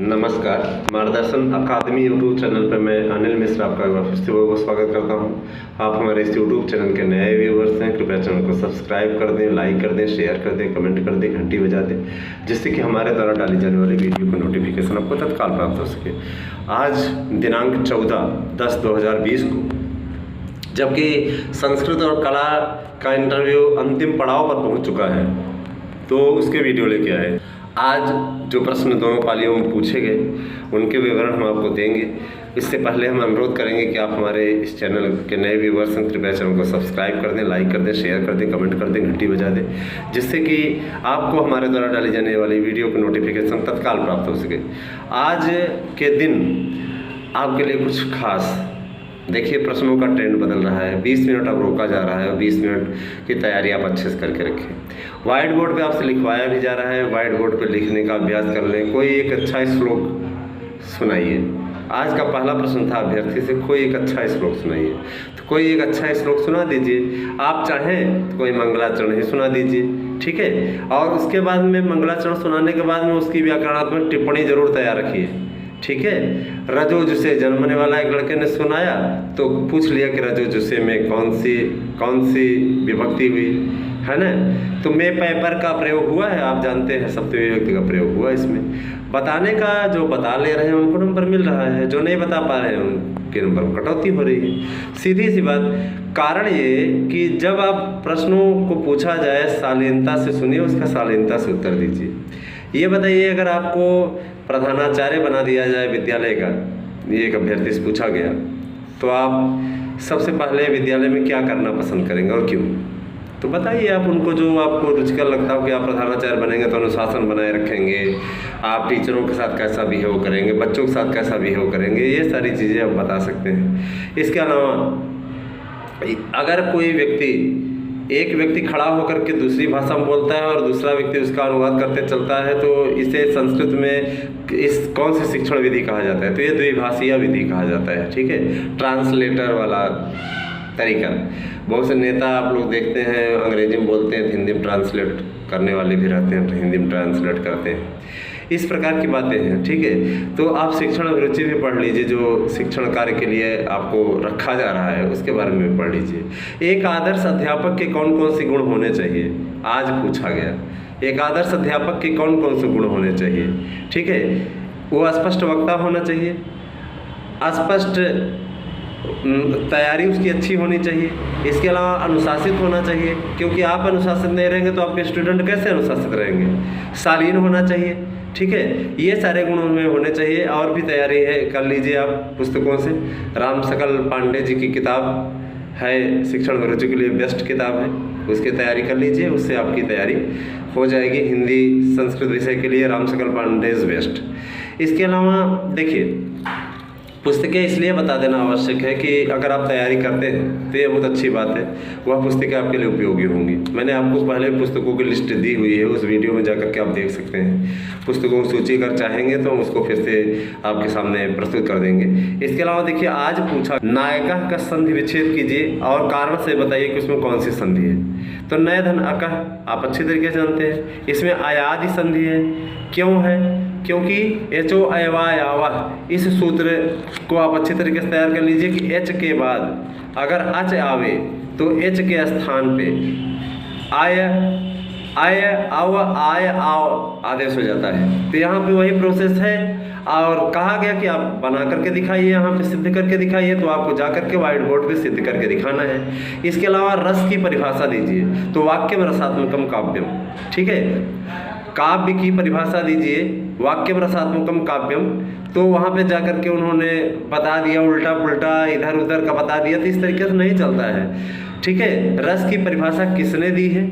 नमस्कार। मार्गदर्शन अकादमी YouTube channel पर मैं अनिल मिश्रा आपका एक बार फिर से बहुत स्वागत करता हूं। आप हमारे इस यूट्यूब चैनल के नए व्यूवर्स हैं, कृपया चैनल को सब्सक्राइब कर दें, लाइक कर दें, शेयर कर दें, कमेंट कर दें, घंटी बजा दें, जिससे कि हमारे द्वारा डाली जाने वाली वीडियो का नोटिफिकेशन आपको तत्काल प्राप्त हो सके। आज दिनांक 14/10/2020 को, जबकि संस्कृत और कला का इंटरव्यू अंतिम पड़ाव पर पहुँच चुका है, तो उसके वीडियो लेके आए। आज जो प्रश्न दोनों पालियों में पूछे गए उनके विवरण हम आपको देंगे। इससे पहले हम अनुरोध करेंगे कि आप हमारे इस चैनल के नए व्यूवर्स हैं, कृपया चैनल को सब्सक्राइब कर दें, लाइक कर दें, शेयर कर दें, कमेंट कर दें, घंटी बजा दें, जिससे कि आपको हमारे द्वारा डाली जाने वाली वीडियो की नोटिफिकेशन तत्काल प्राप्त हो सके। आज के दिन आपके लिए कुछ खास, देखिए प्रश्नों का ट्रेंड बदल रहा है। 20 मिनट अब रोका जा रहा है और 20 मिनट की तैयारी आप अच्छे से करके रखें। वाइट बोर्ड पे आपसे लिखवाया भी जा रहा है, वाइट बोर्ड पे लिखने का अभ्यास कर लें। कोई एक अच्छा श्लोक सुनाइए। आज का पहला प्रश्न था अभ्यर्थी से, कोई एक अच्छा श्लोक सुनाइए। तो कोई एक अच्छा श्लोक सुना दीजिए। आप चाहें तो कोई मंगलाचरण ही सुना दीजिए, ठीक है। और उसके बाद में मंगलाचरण सुनाने के बाद में उसकी व्याकरणात्मक टिप्पणी जरूर तैयार रखिए, ठीक है। रजोजुष से जन्मने वाला एक लड़के ने सुनाया तो पूछ लिया कि रजोजुष में कौन सी विभक्ति हुई, है ना। तो में पैपर का प्रयोग हुआ है, आप जानते हैं सप्तमी विभक्ति का प्रयोग हुआ। इसमें बताने का जो बता ले रहे हैं उनको नंबर मिल रहा है, जो नहीं बता पा रहे हैं उनके नंबर में कटौती हो रही है। सीधी सी बात। कारण ये कि जब आप प्रश्नों को पूछा जाए शालीनता से सुनिए, उसका शालीनता से उत्तर दीजिए। ये बताइए, अगर आपको प्रधानाचार्य बना दिया जाए विद्यालय का, ये एक अभ्यर्थी से पूछा गया, तो आप सबसे पहले विद्यालय में क्या करना पसंद करेंगे और क्यों? तो बताइए आप उनको, जो आपको रुचिकर लगता हो कि आप प्रधानाचार्य बनेंगे तो अनुशासन बनाए रखेंगे, आप टीचरों के साथ कैसा बिहेव करेंगे, बच्चों के साथ कैसा बिहेव करेंगे, ये सारी चीज़ें आप बता सकते हैं। इसके अलावा अगर कोई व्यक्ति, एक व्यक्ति खड़ा होकर के दूसरी भाषा में बोलता है और दूसरा व्यक्ति उसका अनुवाद करते चलता है, तो इसे संस्कृत में कौन सी शिक्षण विधि कहा जाता है? तो ये द्विभाषीय विधि कहा जाता है, ठीक है। ट्रांसलेटर वाला तरीका। बहुत से नेता आप लोग देखते हैं अंग्रेजी में बोलते हैं, हिंदी में ट्रांसलेट करने वाले भी रहते हैं, तो हिंदी में ट्रांसलेट करते हैं। इस प्रकार की बातें हैं, ठीक है। तो आप शिक्षण अभिरुचि भी पढ़ लीजिए, जो शिक्षण कार्य के लिए आपको रखा जा रहा है उसके बारे में पढ़ लीजिए। एक आदर्श अध्यापक के कौन कौन से गुण होने चाहिए, आज पूछा गया। एक आदर्श अध्यापक के कौन कौन से गुण होने चाहिए, ठीक है। वो स्पष्ट वक्ता होना चाहिए, स्पष्ट तैयारी उसकी अच्छी होनी चाहिए। इसके अलावा अनुशासित होना चाहिए, क्योंकि आप अनुशासित नहीं रहेंगे तो आपके स्टूडेंट कैसे अनुशासित रहेंगे। शालीन होना चाहिए, ठीक है। ये सारे गुण उनमें होने चाहिए। और भी तैयारी है, कर लीजिए आप पुस्तकों से। राम सकल पांडे जी की किताब है, शिक्षण अभिरुचि के लिए बेस्ट किताब है, उसकी तैयारी कर लीजिए, उससे आपकी तैयारी हो जाएगी। हिंदी संस्कृत विषय के लिए राम सकल पांडे इज बेस्ट। इसके अलावा देखिए, पुस्तकें इसलिए बता देना आवश्यक है कि अगर आप तैयारी करते हैं तो ये बहुत अच्छी बात है, वह पुस्तकें आपके लिए उपयोगी होंगी। मैंने आपको पहले पुस्तकों की लिस्ट दी हुई है, उस वीडियो में जाकर के आप देख सकते हैं। पुस्तकों की सूची अगर चाहेंगे तो हम उसको फिर से आपके सामने प्रस्तुत कर देंगे। इसके अलावा देखिए, आज पूछा नायका का संधि विच्छेद कीजिए और कारण से बताइए कि उसमें कौन सी संधि है। तो नय धन अकह आप अच्छी तरीके से जानते हैं, इसमें आयादि संधि है। क्यों है? क्योंकि एचो अयवायावः, इस सूत्र को आप अच्छी तरीके से तैयार कर लीजिए कि एच के बाद अगर अच आवे तो एच के स्थान पे आय आव आदेश हो जाता है। तो यहाँ पे वही प्रोसेस है और कहा गया कि आप बना करके दिखाइए, यहाँ पे सिद्ध करके दिखाइए। तो आपको जा करके व्हाइट बोर्ड पे सिद्ध करके दिखाना है। इसके अलावा रस की परिभाषा दीजिए, तो वाक्य में रसात्मकम काव्यम, ठीक है। काव्य की परिभाषा दीजिए, वाक्य में रसात्मकम काव्यम। तो वहाँ पे जाकर के उन्होंने बता दिया, उल्टा पुल्टा इधर उधर का बता दिया, तो इस तरीके से नहीं चलता है, ठीक है। रस की परिभाषा किसने दी है,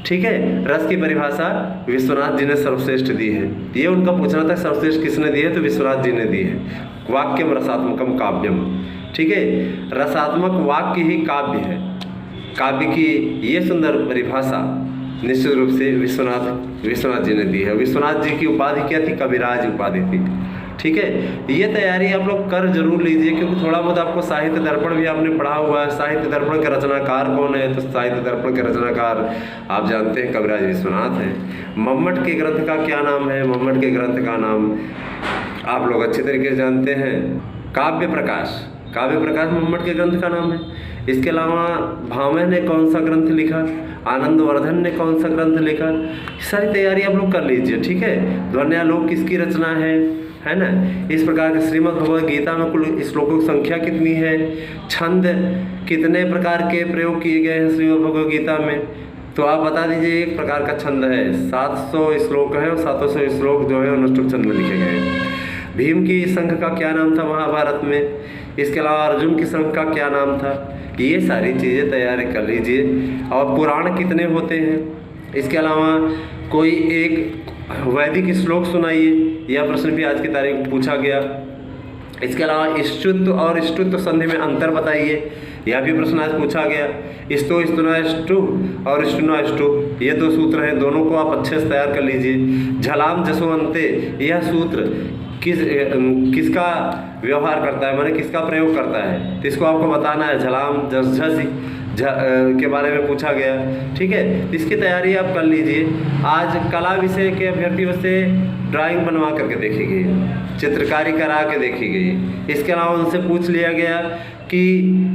ठीक है। रस की परिभाषा विश्वनाथ जी ने सर्वश्रेष्ठ दी है। ये उनका पूछना था, सर्वश्रेष्ठ किसने दी है, तो विश्वनाथ जी ने दी है। वाक्य में रसात्मकम काव्यम, ठीक है। रसात्मक वाक्य ही काव्य है। काव्य की ये सुंदर परिभाषा निश्चित रूप से विश्वनाथ जी ने दी है। विश्वनाथ जी की उपाधि क्या थी? कविराज उपाधि थी, ठीक है। ये तैयारी आप लोग कर जरूर लीजिए, क्योंकि थोड़ा बहुत आपको साहित्य दर्पण भी आपने पढ़ा हुआ है। साहित्य दर्पण के रचनाकार कौन है? तो साहित्य दर्पण के रचनाकार आप जानते हैं कविराज विश्वनाथ हैं। मम्मट के ग्रंथ का क्या नाम है? मम्मट के ग्रंथ का नाम आप लोग अच्छे तरीके से जानते हैं, काव्य प्रकाश। काव्य प्रकाश मम्मट के ग्रंथ का नाम है। इसके अलावा भामह ने कौन सा ग्रंथ लिखा? आनंदवर्धन ने कौन सा ग्रंथ लिखा? सारी तैयारी आप लोग कर लीजिए, ठीक है। ध्वन्यालोक किसकी रचना है ना। इस प्रकार के श्रीमद् भगवद गीता में कुल श्लोकों की संख्या कितनी है? छंद कितने प्रकार के प्रयोग किए गए हैं श्रीमद् भगवद गीता में? तो आप बता दीजिए। एक प्रकार का छंद है, 700 श्लोक है और 700 श्लोक जो है अनुष्टुप छंद में लिखे गए हैं। भीम की संघ का क्या नाम था महाभारत में? इसके अलावा अर्जुन की संघ का क्या नाम था? ये सारी चीज़ें तैयारी कर लीजिए। और पुराण कितने होते हैं? इसके अलावा कोई एक वैदिक श्लोक सुनाइए, यह प्रश्न भी आज की तारीख में पूछा गया। इसके अलावा इष्टुत्व और इष्टुत्व संधि में अंतर बताइए, यह भी प्रश्न आज पूछा गया। इष्टो इष्टुना इष्टु और इष्टुना इष्टु, ये दो सूत्र हैं, दोनों को आप अच्छे से तैयार कर लीजिए। झलाम जसवंते, यह सूत्र किसका व्यवहार करता है, माने किसका प्रयोग करता है, तो इसको आपको बताना है। झलाम जस झसी के बारे में पूछा गया, ठीक है। इसकी तैयारी आप कर लीजिए। आज कला विषय के अभ्यर्थियों से ड्राइंग बनवा करके देखी गई, चित्रकारी करा के देखी गई। इसके अलावा उनसे पूछ लिया गया कि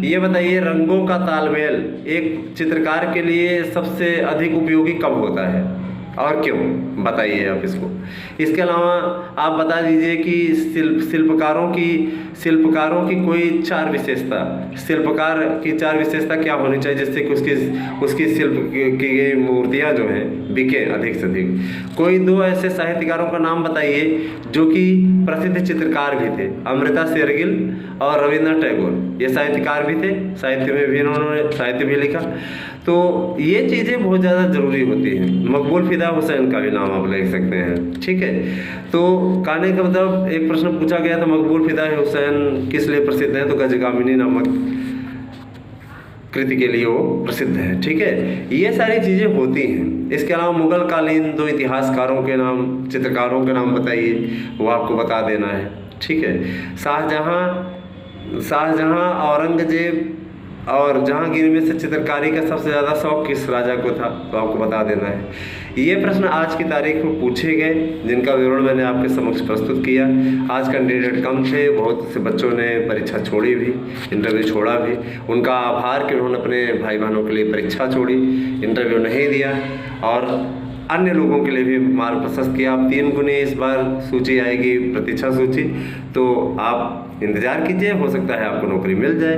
ये बताइए रंगों का तालमेल एक चित्रकार के लिए सबसे अधिक उपयोगी कब होता है और क्यों, बताइए आप इसको। इसके अलावा आप बता दीजिए कि शिल्पकारों की कोई 4 विशेषता, शिल्पकार की 4 विशेषता क्या होनी चाहिए जिससे कि उसकी शिल्प की गई मूर्तियाँ जो हैं बिके अधिक से अधिक। कोई 2 ऐसे साहित्यकारों का नाम बताइए जो कि प्रसिद्ध चित्रकार भी थे। अमृता शेरगिल और रविन्द्रनाथ टैगोर, ये साहित्यकार भी थे, साहित्य में भी इन्होंने साहित्य भी लिखा। तो ये चीज़ें बहुत ज़्यादा ज़रूरी होती हैं। मकबूल फिदा हुसैन का भी नाम आप ले सकते हैं, ठीक है। तो कहने का मतलब एक प्रश्न पूछा गया था, मकबूल फिदा हुसैन किस लिए प्रसिद्ध है? तो गजगामिनी नामक कृति के लिए वो प्रसिद्ध है, ठीक है। ये सारी चीज़ें होती हैं। इसके अलावा मुगल कालीन 2 इतिहासकारों के नाम, चित्रकारों के नाम बताइए, वो आपको बता देना है, ठीक है। शाहजहाँ, औरंगजेब और जहांगीर में से चित्रकारी का सबसे ज़्यादा शौक किस राजा को था? तो आपको बता देना है। ये प्रश्न आज की तारीख में पूछे गए, जिनका विवरण मैंने आपके समक्ष प्रस्तुत किया। आज कैंडिडेट कम थे, बहुत से बच्चों ने परीक्षा छोड़ी भी, इंटरव्यू छोड़ा भी। उनका आभार कि उन्होंने अपने भाई बहनों के लिए परीक्षा छोड़ी, इंटरव्यू नहीं दिया, और अन्य लोगों के लिए भी मार्ग प्रशस्त किया। आप 3 गुने इस बार सूची आएगी, प्रतीक्षा सूची, तो आप इंतज़ार कीजिए, हो सकता है आपको नौकरी मिल जाए।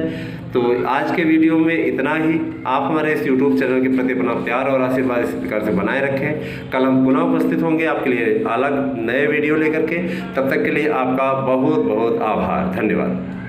तो आज के वीडियो में इतना ही। आप हमारे इस YouTube चैनल के प्रति अपना प्यार और आशीर्वाद इस प्रकार से बनाए रखें। कल हम पुनः उपस्थित होंगे आपके लिए अलग नए वीडियो लेकर के। तब तक के लिए आपका बहुत बहुत आभार, धन्यवाद।